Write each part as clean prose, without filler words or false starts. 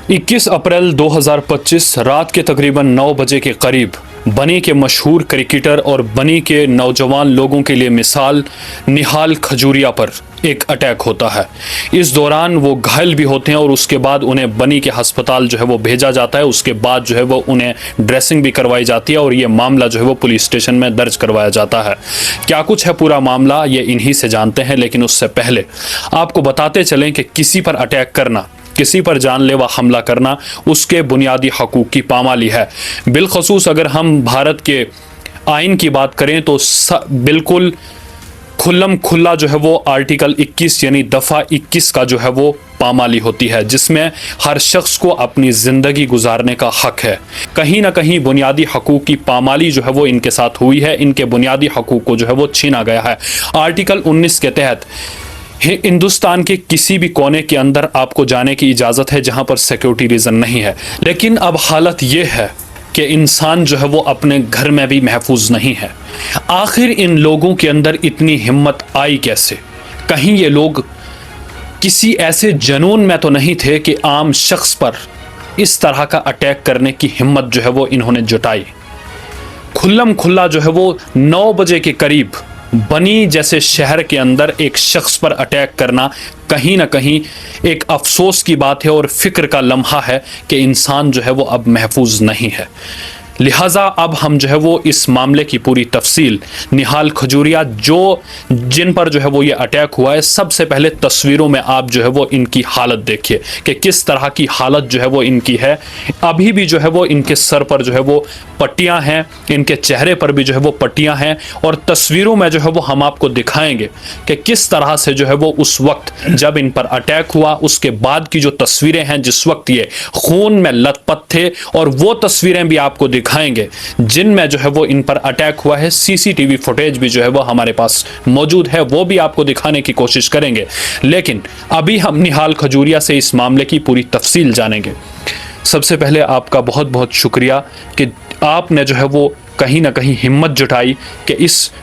21 अप्रैल 2025 रात के तकरीबन 9 बजे के करीब बनी के मशहूर क्रिकेटर और बनी के नौजवान लोगों के लिए मिसाल निहाल खजूरिया पर एक अटैक होता है। इस दौरान वो घायल भी होते हैं और उसके बाद उन्हें बनी के अस्पताल जो है वो भेजा जाता है। उसके बाद जो है वो उन्हें ड्रेसिंग भी करवाई जाती है और ये मामला जो है वो पुलिस स्टेशन में दर्ज करवाया जाता है। क्या कुछ है पूरा मामला ये इन्हीं से जानते हैं, लेकिन उससे पहले आपको बताते चलें कि किसी पर अटैक करना, किसी पर जानलेवा हमला करना उसके बुनियादी हकूक़ की पामाली है। बिलखसूस अगर हम भारत के आइन की बात करें तो बिल्कुल खुल्लम खुल्ला जो है वो आर्टिकल 21 यानी दफ़ा 21 का जो है वो पामाली होती है, जिसमें हर शख्स को अपनी ज़िंदगी गुजारने का हक है। कहीं ना कहीं बुनियादी हकूक़ की पामाली जो है वो इनके साथ हुई है, इनके बुनियादी हकूक़ को जो है वो छीना गया है। आर्टिकल 19 के तहत हिंदुस्तान के किसी भी कोने के अंदर आपको जाने की इजाज़त है जहां पर सिक्योरिटी रीज़न नहीं है। लेकिन अब हालत यह है कि इंसान जो है वो अपने घर में भी महफूज नहीं है। आखिर इन लोगों के अंदर इतनी हिम्मत आई कैसे? कहीं ये लोग किसी ऐसे जुनून में तो नहीं थे कि आम शख्स पर इस तरह का अटैक करने की हिम्मत जो है वो इन्होंने जुटाई। खुल्लम खुल्ला जो है वो 9 बजे के करीब बनी जैसे शहर के अंदर एक शख्स पर अटैक करना कहीं ना कहीं एक अफसोस की बात है और फिक्र का लम्हा है कि इंसान जो है वो अब महफूज नहीं है। लिहाजा अब हम जो है वो इस मामले की पूरी तफसील निहाल खजूरिया जिन पर जो है वो ये अटैक हुआ है, सबसे पहले तस्वीरों में आप जो है वो इनकी हालत देखिए कि किस तरह की हालत जो है वो इनकी है। अभी भी जो है वो इनके सर पर जो है वो पट्टियां हैं, इनके चेहरे पर भी जो है वो पट्टियां हैं और तस्वीरों में जो है वो हम आपको दिखाएंगे कि किस तरह से जो है वो उस वक्त जब इन पर अटैक हुआ उसके बाद की जो तस्वीरें हैं, जिस वक्त ये खून में लथपथ थे, और वो तस्वीरें भी आपको दिखाएंगे जिनमें जो है वो इन पर अटैक हुआ है। सीसीटीवी फुटेज भी जो है वो हमारे पास मौजूद है, वो भी आपको दिखाने की कोशिश करेंगे। लेकिन अभी हम निहाल खजूरिया से इस मामले की पूरी तफसील जानेंगे। सबसे पहले आपका बहुत बहुत शुक्रिया कि आपने जो है वो कहीं ना कहीं हिम्मत जुटाई कि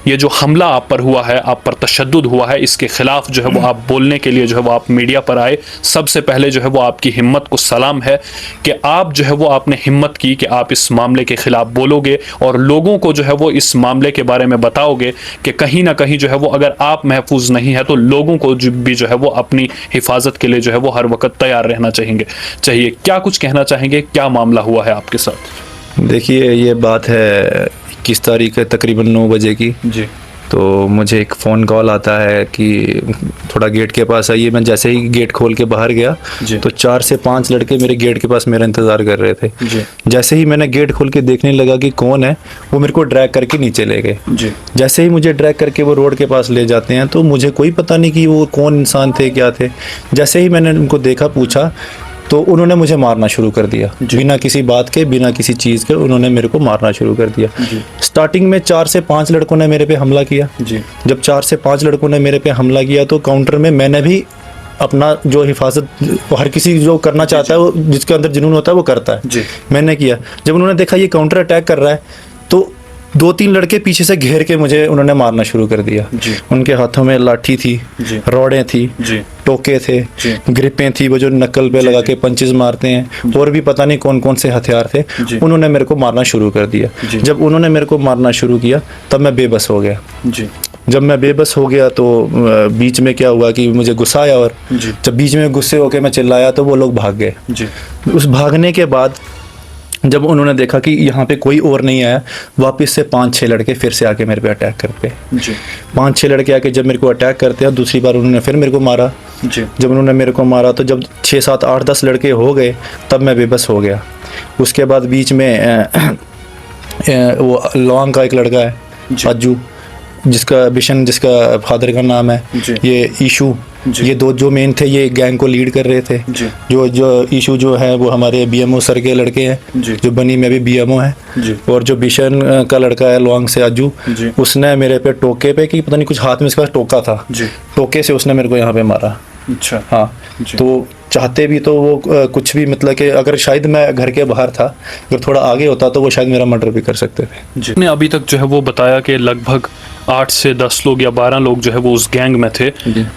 ये जो हमला आप पर हुआ है, आप पर तशद्दुद हुआ है, इसके खिलाफ जो है वो आप बोलने के लिए जो है वो आप मीडिया पर आए। सबसे पहले जो है वो आपकी हिम्मत को सलाम है कि आप जो है वो आपने हिम्मत की कि आप इस मामले के खिलाफ बोलोगे और लोगों को जो है वो इस मामले के बारे में बताओगे कि कहीं ना कहीं जो है वो अगर आप महफूज नहीं है तो लोगों को भी जो है वो अपनी हिफाजत के लिए जो है वो हर वक्त तैयार रहना चाहिए। क्या कुछ कहना चाहेंगे? क्या मामला हुआ है आपके साथ? देखिए, ये बात है 21 तारीख है तकरीबन 9 बजे की जी। तो मुझे एक फ़ोन कॉल आता है कि थोड़ा गेट के पास आइए। मैं जैसे ही गेट खोल के बाहर गया तो 4 से 5 लड़के मेरे गेट के पास मेरा इंतज़ार कर रहे थे। जी। जैसे ही मैंने गेट खोल के देखने लगा कि कौन है, वो मेरे को ड्रैग करके नीचे ले गए। जी। जैसे ही मुझे ड्रैग करके वो रोड के पास ले जाते हैं तो मुझे कोई पता नहीं कि वो कौन इंसान थे, क्या थे। जैसे ही मैंने उनको देखा, पूछा, तो उन्होंने मुझे मारना शुरू कर दिया। बिना किसी बात के, बिना किसी चीज़ के उन्होंने मेरे को मारना शुरू कर दिया। स्टार्टिंग में 4 से 5 लड़कों ने मेरे पे हमला किया। जब 4 से 5 लड़कों ने मेरे पे हमला किया तो काउंटर में मैंने भी अपना जो हिफाजत, हर किसी जो करना चाहता है, वो जिसके अंदर जुनून होता है वो करता है, मैंने किया। जब उन्होंने देखा ये काउंटर अटैक कर रहा है तो 2-3 लड़के पीछे से घेर के मुझे उन्होंने मारना शुरू कर दिया। उनके हाथों में लाठी थी, रॉडें थी, टोके थे, ग्रिपें थी, वो जो नक्कल पे लगा के पंचेस मारते हैं, और भी पता नहीं कौन कौन से हथियार थे। उन्होंने मेरे को मारना शुरू कर दिया। जब उन्होंने मेरे को मारना शुरू किया तब मैं बेबस हो गया। जब मैं बेबस हो गया तो बीच में क्या हुआ कि मुझे गुस्सा आया, और जब बीच में गुस्से होकर मैं चिल्लाया तो वो लोग भाग गए। उस भागने के बाद जब उन्होंने देखा कि यहाँ पे कोई और नहीं आया, वापस से 5-6 लड़के फिर से आके मेरे पे अटैक करते। 5-6 लड़के आके जब मेरे को अटैक करते हैं, दूसरी बार उन्होंने फिर मेरे को मारा। जब उन्होंने मेरे को मारा तो जब 6, 7, 8, 10 लड़के हो गए तब मैं बेबस हो गया। उसके बाद बीच में वो लॉन्ग का एक लड़का है, अज्जू, जिसका फादर का नाम है, ये ईशू, ये 2 जो मेन थे, ये गैंग को लीड कर रहे थे। जो ईशू जो है वो हमारे बीएमओ सर के लड़के हैं, जो बनी में भी बीएमओ है। और जो बिशन का लड़का है लॉन्ग से अज्जू, उसने मेरे पे टोके पे, कि पता नहीं कुछ हाथ में इसका टोका था, टोके से उसने मेरे को यहाँ पे मारा। अच्छा। हाँ। तो चाहते भी तो वो कुछ भी, मतलब कि अगर शायद मैं घर के बाहर था, अगर थोड़ा आगे होता तो वो शायद मेरा मर्डर भी कर सकते थे। जी। ने अभी तक जो है वो बताया कि लगभग 8 से 10 लोग या 12 लोग जो है वो उस गैंग में थे,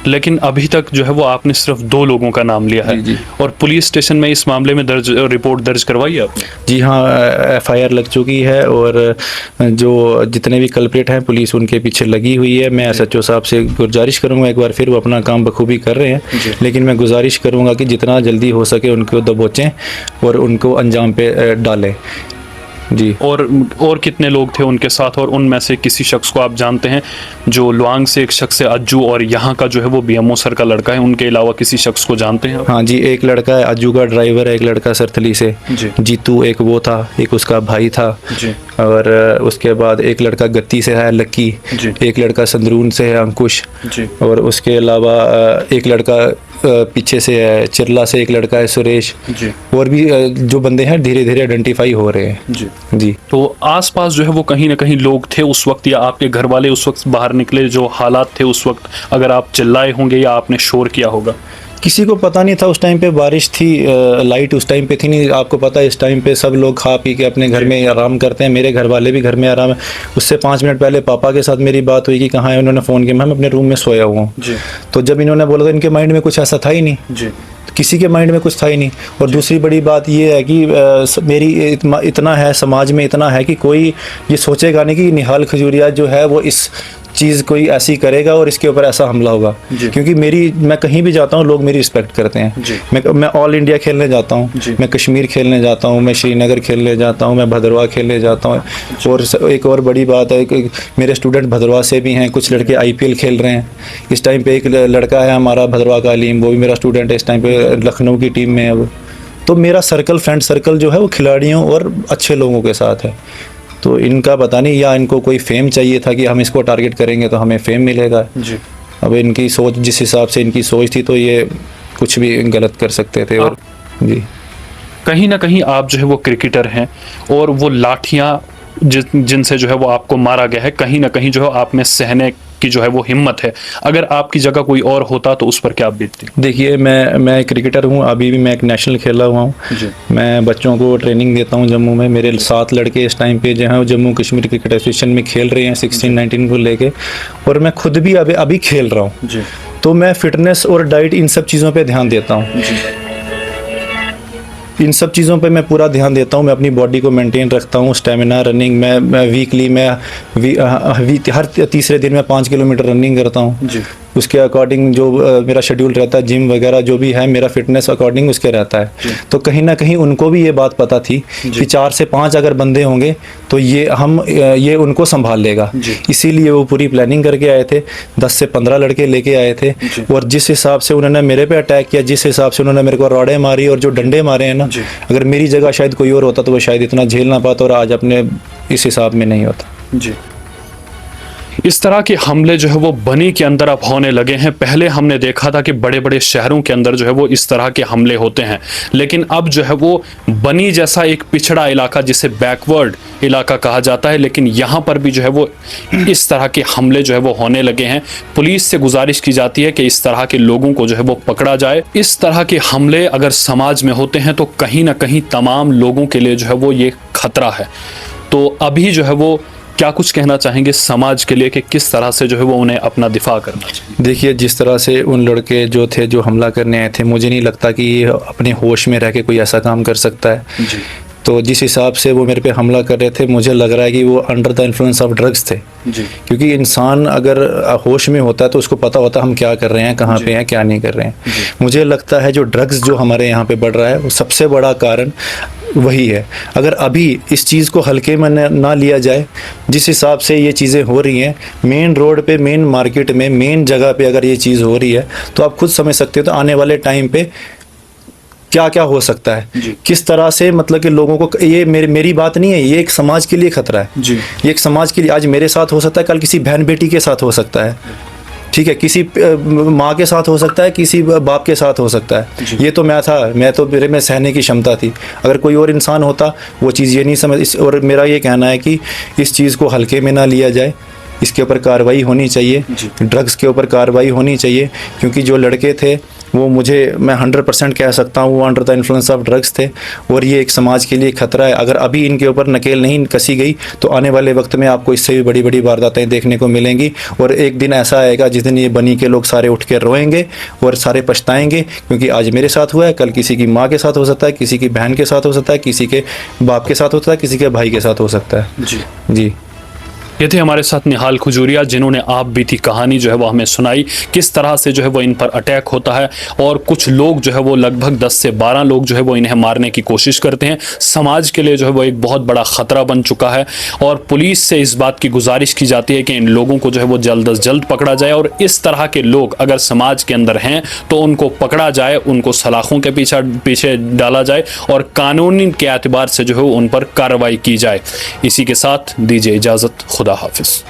लेकिन अभी तक जो है वो आपने सिर्फ 2 लोगों का नाम लिया है। और पुलिस स्टेशन में इस मामले में रिपोर्ट दर्ज करवाई है आपने? जी हाँ, FIR लग चुकी है और जो जितने भी कल्प्रिट हैं पुलिस उनके पीछे लगी हुई है। मैं SHO साहब से गुजारिश करूँगा, एक बार फिर वो अपना काम बखूबी कर रहे हैं, लेकिन मैं गुजारिश करूँगा कि जितना जल्दी हो सके उनको दबोचें और उनको अंजाम पे डालें। जी। और कितने लोग थे उनके साथ, और उनमें से किसी शख्स को आप जानते हैं? जो लुआंग से एक शख्स है अज्जू, और यहाँ का जो है वो BMO सर का लड़का है, उनके अलावा किसी शख्स को जानते हैं आप? हाँ जी, एक लड़का है अज्जू का ड्राइवर है, एक लड़का सरथली से जीतू, एक वो था, एक उसका भाई था जी। और उसके बाद एक लड़का गत्ती से है लक्की, एक लड़का संदरून से है अंकुश जी। और उसके अलावा एक लड़का पीछे से है चिरला से, एक लड़का है सुरेश जी। और भी जो बंदे हैं धीरे धीरे आइडेंटिफाई हो रहे हैं जी। जी। तो आसपास जो है वो कहीं ना कहीं लोग थे उस वक्त, या आपके घर वाले उस वक्त बाहर निकले? जो हालात थे उस वक्त, अगर आप चिल्लाए होंगे या आपने शोर किया होगा? किसी को पता नहीं था उस टाइम पे, बारिश थी, लाइट उस टाइम पे थी नहीं। आपको पता है इस टाइम पे सब लोग खा पी के अपने घर में आराम करते हैं। मेरे घर वाले भी घर में आराम है। उससे 5 मिनट पहले पापा के साथ मेरी बात हुई कि कहाँ है, उन्होंने फ़ोन किया, मैं अपने रूम में सोया हुआ हूँ। तो जब इन्होंने बोला तो इनके माइंड में कुछ ऐसा था ही नहीं जी। किसी के माइंड में कुछ था ही नहीं। और दूसरी बड़ी बात ये है कि मेरी इतना है, समाज में इतना है कि कोई ये सोचेगा नहीं कि निहाल खजूरिया जो है वो इस चीज़ कोई ऐसी करेगा और इसके ऊपर ऐसा हमला होगा। क्योंकि मैं कहीं भी जाता हूँ लोग मेरी रिस्पेक्ट करते हैं। मैं ऑल इंडिया खेलने जाता हूँ, मैं कश्मीर खेलने जाता हूँ, मैं श्रीनगर खेलने जाता हूँ, मैं भद्रवाह खेलने जाता हूँ। और एक और बड़ी बात है कि मेरे स्टूडेंट भद्रवाह से भी हैं, कुछ लड़के IPL खेल रहे हैं इस टाइम पे। एक लड़का है हमारा भद्रवाह का अलीम, वो भी मेरा स्टूडेंट है, इस टाइम पे लखनऊ की टीम में है वो। तो मेरा सर्कल, फ्रेंड सर्कल जो है वो खिलाड़ियों और अच्छे लोगों के साथ है। तो इनका पता नहीं, या इनको कोई फेम चाहिए था कि हम इसको टारगेट करेंगे तो हमें फेम मिलेगा जी। अब इनकी सोच, जिस हिसाब से इनकी सोच थी, तो ये कुछ भी गलत कर सकते थे। और जी, कहीं ना कहीं आप जो है वो क्रिकेटर हैं, और वो लाठियां जिनसे जो है वो आपको मारा गया है, कहीं ना कहीं जो है आप में सहने की जो है वो हिम्मत है। अगर आपकी जगह कोई और होता तो उस पर क्या बीतती? देखिए, मैं क्रिकेटर हूँ, अभी भी मैं एक नेशनल खेला हुआ हूँ। मैं बच्चों को ट्रेनिंग देता हूँ जम्मू में। मेरे 7 लड़के इस टाइम पे जो हैं जम्मू कश्मीर क्रिकेट एसोसिएशन में खेल रहे हैं 16-19 को लेके, और मैं खुद भी अभी खेल रहा हूँ। तो मैं फिटनेस और डाइट इन सब चीज़ों पर ध्यान देता हूँ। इन सब चीज़ों पे मैं पूरा ध्यान देता हूँ। मैं अपनी बॉडी को मेंटेन रखता हूँ, स्टेमिना, रनिंग। मैं वीकली हर तीसरे दिन मैं 5 किलोमीटर रनिंग करता हूँ। उसके अकॉर्डिंग जो मेरा शेड्यूल रहता है, जिम वगैरह जो भी है मेरा फिटनेस अकॉर्डिंग उसके रहता है। तो कहीं ना कहीं उनको भी ये बात पता थी कि 4 से 5 अगर बंदे होंगे तो ये उनको संभाल लेगा। इसीलिए वो पूरी प्लानिंग करके आए थे। 10 से 15 लड़के लेके आए थे, और जिस हिसाब से उन्होंने मेरे पे अटैक किया, जिस हिसाब से उन्होंने मेरे को रॉडें मारी और जो डंडे मारे हैं ना, अगर मेरी जगह शायद कोई और होता तो वो शायद इतना झेल ना पाता और आज अपने इस हिसाब में नहीं होता जी। इस तरह के हमले जो है वो बनी के अंदर अब होने लगे हैं। पहले हमने देखा था कि बड़े बड़े शहरों के अंदर जो है वो इस तरह के हमले होते हैं, लेकिन अब जो है वो बनी जैसा एक पिछड़ा इलाका, जिसे बैकवर्ड इलाका कहा जाता है, लेकिन यहाँ पर भी जो है वो इस तरह के हमले जो है वो होने लगे हैं। पुलिस से गुजारिश की जाती है कि इस तरह के लोगों को जो है वो पकड़ा जाए। इस तरह के हमले अगर समाज में होते हैं तो कहीं ना कहीं तमाम लोगों के लिए जो है वो ये खतरा है। तो अभी जो है वो क्या कुछ कहना चाहेंगे समाज के लिए कि किस तरह से जो है वो उन्हें अपना दिफा करना चाहिए? देखिए, जिस तरह से उन लड़के जो थे जो हमला करने आए थे, मुझे नहीं लगता कि ये अपने होश में रह के कोई ऐसा काम कर सकता है जी। तो जिस हिसाब से वो मेरे पे हमला कर रहे थे, मुझे लग रहा है कि वो under the influence of drugs थे जी। क्योंकि इंसान अगर होश में होता है तो उसको पता होता है हम क्या कर रहे हैं, कहाँ पे हैं, क्या नहीं कर रहे हैं। मुझे लगता है जो ड्रग्स जो हमारे यहाँ पे बढ़ रहा है वो सबसे बड़ा कारण वही है। अगर अभी इस चीज़ को हल्के में ना लिया जाए, जिस हिसाब से ये चीज़ें हो रही हैं, मेन रोड पे, मेन मार्केट में, मेन जगह पे अगर ये चीज़ हो रही है, तो आप खुद समझ सकते हो तो आने वाले टाइम पे क्या क्या हो सकता है, किस तरह से, मतलब कि लोगों को, ये मेरी बात नहीं है, ये एक समाज के लिए खतरा है जी। ये एक समाज के लिए, आज मेरे साथ हो सकता है, कल किसी बहन बेटी के साथ हो सकता है, ठीक है, किसी माँ के साथ हो सकता है, किसी बाप के साथ हो सकता है। ये तो मैं तो मेरे में सहने की क्षमता थी। अगर कोई और इंसान होता वो चीज़ ये नहीं समझ। और मेरा ये कहना है कि इस चीज़ को हल्के में ना लिया जाए, इसके ऊपर कार्रवाई होनी चाहिए, ड्रग्स के ऊपर कार्रवाई होनी चाहिए। क्योंकि जो लड़के थे वो मुझे, मैं 100% कह सकता हूँ वो under the influence of drugs थे, और ये एक समाज के लिए खतरा है। अगर अभी इनके ऊपर नकेल नहीं कसी गई तो आने वाले वक्त में आपको इससे भी बड़ी बड़ी वारदातें देखने को मिलेंगी, और एक दिन ऐसा आएगा जिस दिन ये बनी के लोग सारे उठ के रोएंगे और सारे पछताएंगे, क्योंकि आज मेरे साथ हुआ है, कल किसी की माँ के साथ हो सकता है, किसी की बहन के साथ हो सकता है, किसी के बाप के साथ होता है, किसी के भाई के साथ हो सकता है। जी जी। ये थे हमारे साथ निहाल खजूरिया, जिन्होंने आप बीती कहानी जो है वो हमें सुनाई, किस तरह से जो है वो इन पर अटैक होता है, और कुछ लोग जो है वो लगभग 10 से 12 लोग जो है वो इन्हें मारने की कोशिश करते हैं। समाज के लिए जो है वो एक बहुत बड़ा खतरा बन चुका है, और पुलिस से इस बात की गुजारिश की जाती है कि इन लोगों को जो है वो जल्द अज जल्द पकड़ा जाए, और इस तरह के लोग अगर समाज के अंदर हैं तो उनको पकड़ा जाए, उनको सलाखों के पीछे डाला जाए, और कानूनी के एतबार से जो है उन पर कार्रवाई की जाए। इसी के साथ दीजिए इजाज़त, खुदा हाफिज।